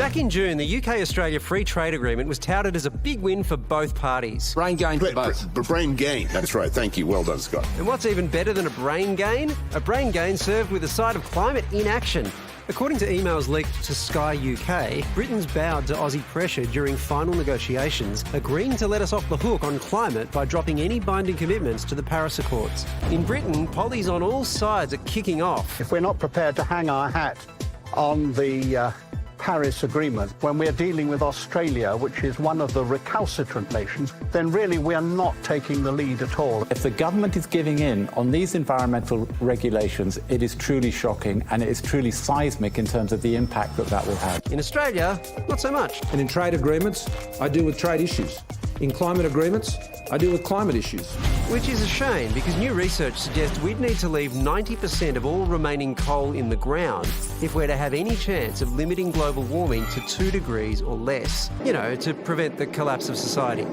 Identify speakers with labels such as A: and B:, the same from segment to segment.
A: Back in June, the UK-Australia Free Trade Agreement was touted as a big win for both parties.
B: Brain gain for both.
C: Brain gain, that's right. Thank you. Well done, Scott.
A: And what's even better than a brain gain? A brain gain served with a side of climate inaction. According to emails leaked to Sky UK, Britain's bowed to Aussie pressure during final negotiations, agreeing to let us off the hook on climate by dropping any binding commitments to the Paris Accords. In Britain, pollies on all sides are kicking off.
D: If we're not prepared to hang our hat on the Paris Agreement, when we're dealing with Australia, which is one of the recalcitrant nations, then really we are not taking the lead at all.
E: If the government is giving in on these environmental regulations, it is truly shocking and it is truly seismic in terms of the impact that that will have.
A: In Australia, not so much.
F: And in trade agreements, I deal with trade issues. In climate agreements, I deal with climate issues.
A: Which is a shame, because new research suggests we'd need to leave 90% of all remaining coal in the ground if we're to have any chance of limiting global warming to 2 degrees or less, to prevent the collapse of society.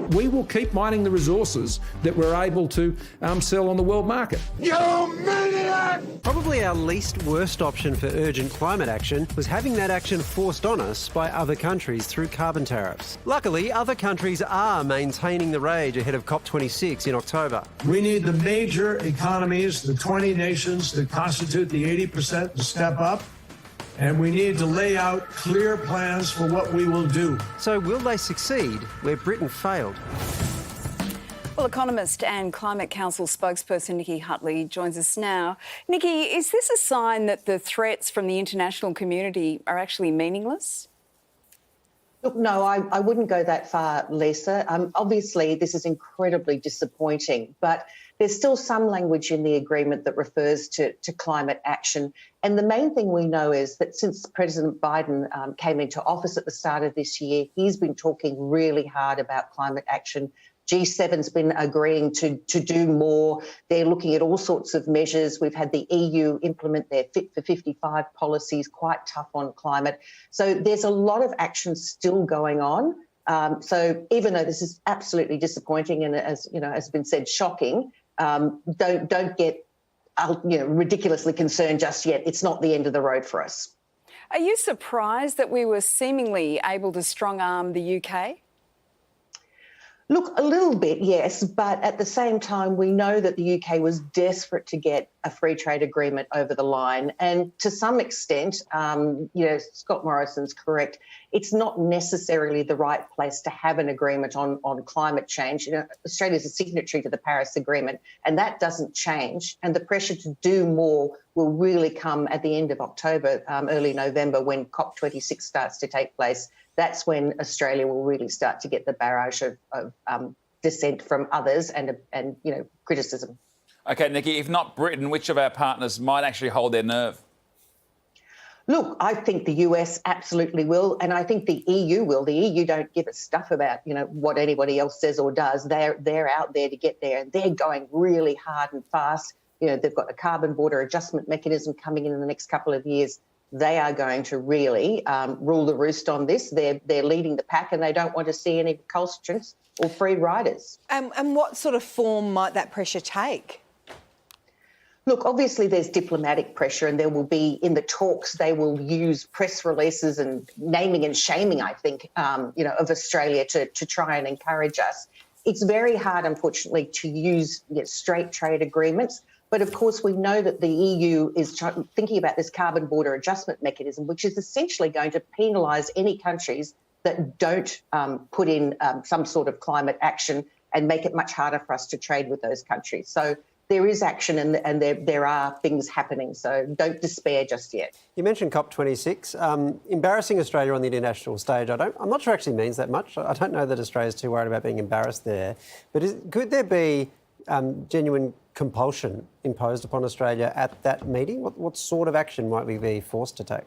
F: We will keep mining the resources that we're able to sell on the world market.
C: You maniac!
A: Probably our least worst option for urgent climate action was having that action forced on us by other countries through carbon tariffs. Luckily, other countries are maintaining the rage ahead of COP26 in October.
G: We need the major economies, the 20 nations that constitute the 80% to step up. And we need to lay out clear plans for what we will do.
A: So will they succeed where Britain failed?
H: Well, economist and Climate Council spokesperson Nikki Hutley joins us now. Nikki, is this a sign that the threats from the international community are actually meaningless?
I: Look, no, I wouldn't go that far, Lisa. Obviously, this is incredibly disappointing, but there's still some language in the agreement that refers to climate action. And the main thing we know is that since President Biden came into office at the start of this year, he's been talking really hard about climate action. G7's been agreeing to do more. They're looking at all sorts of measures. We've had the EU implement their Fit for 55 policies, quite tough on climate. So there's a lot of action still going on. So even though this is absolutely disappointing and, as has been said, shocking, don't get ridiculously concerned just yet. It's not the end of the road for us.
H: Are you surprised that we were seemingly able to strong-arm the UK?
I: Look, a little bit, yes, but at the same time, we know that the UK was desperate to get a free trade agreement over the line. And to some extent, Scott Morrison's correct, it's not necessarily the right place to have an agreement on climate change. Australia is a signatory to the Paris Agreement, and that doesn't change. And the pressure to do more will really come at the end of October, early November, when COP26 starts to take place. That's when Australia will really start to get the barrage of dissent from others and criticism.
B: OK, Nikki, if not Britain, which of our partners might actually hold their nerve?
I: Look, I think the US absolutely will, and I think the EU will. The EU don't give a stuff about, what anybody else says or does. They're out there to get there, and they're going really hard and fast. They've got a carbon border adjustment mechanism coming in the next couple of years. They are going to really rule the roost on this. They're leading the pack, and they don't want to see any recalcitrants or free riders.
J: And what sort of form might that pressure take?
I: Look, obviously there's diplomatic pressure, and there will be, in the talks, they will use press releases and naming and shaming, I think, of Australia to try and encourage us. It's very hard, unfortunately, to use straight trade agreements. But of course, we know that the EU is thinking about this carbon border adjustment mechanism, which is essentially going to penalise any countries that don't put in some sort of climate action and make it much harder for us to trade with those countries. So there is action and there are things happening. So don't despair just yet.
A: You mentioned COP26. Embarrassing Australia on the international stage, I'm not sure actually means that much. I don't know that Australia's too worried about being embarrassed there. But could there be genuine compulsion imposed upon Australia at that meeting? What sort of action might we be forced to take?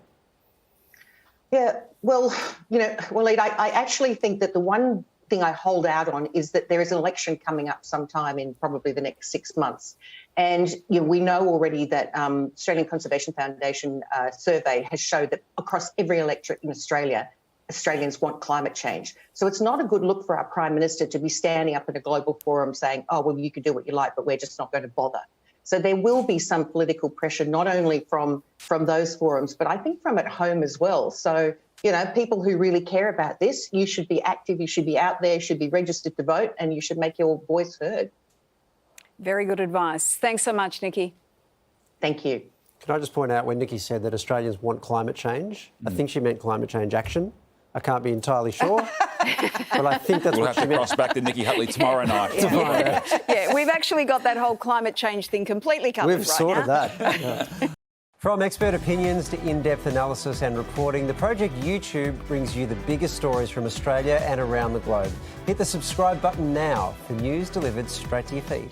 I: Yeah, well, Waleed, I actually think that the one thing I hold out on is that there is an election coming up sometime in probably the next 6 months. And we know already that Australian Conservation Foundation survey has showed that across every electorate in Australia, Australians want climate change. So it's not a good look for our Prime Minister to be standing up in a global forum saying, oh, well, you can do what you like, but we're just not going to bother. So there will be some political pressure, not only from those forums, but I think from at home as well. So, you know, people who really care about this, you should be active, you should be out there, you should be registered to vote, and you should make your voice heard.
H: Very good advice. Thanks so much, Nikki.
I: Thank you.
A: Can I just point out when Nikki said that Australians want climate change, I think she meant climate change action. I can't be entirely sure, but I think that's
B: We'll
A: what
B: have
A: she
B: to
A: meant.
B: cross back to Nikki Hutley tomorrow night.
H: Yeah, we've actually got that whole climate change thing completely covered
A: We've
H: right
A: sorted
H: now.
A: that. Yeah. From expert opinions to in-depth analysis and reporting, the Project YouTube brings you the biggest stories from Australia and around the globe. Hit the subscribe button now for news delivered straight to your feed.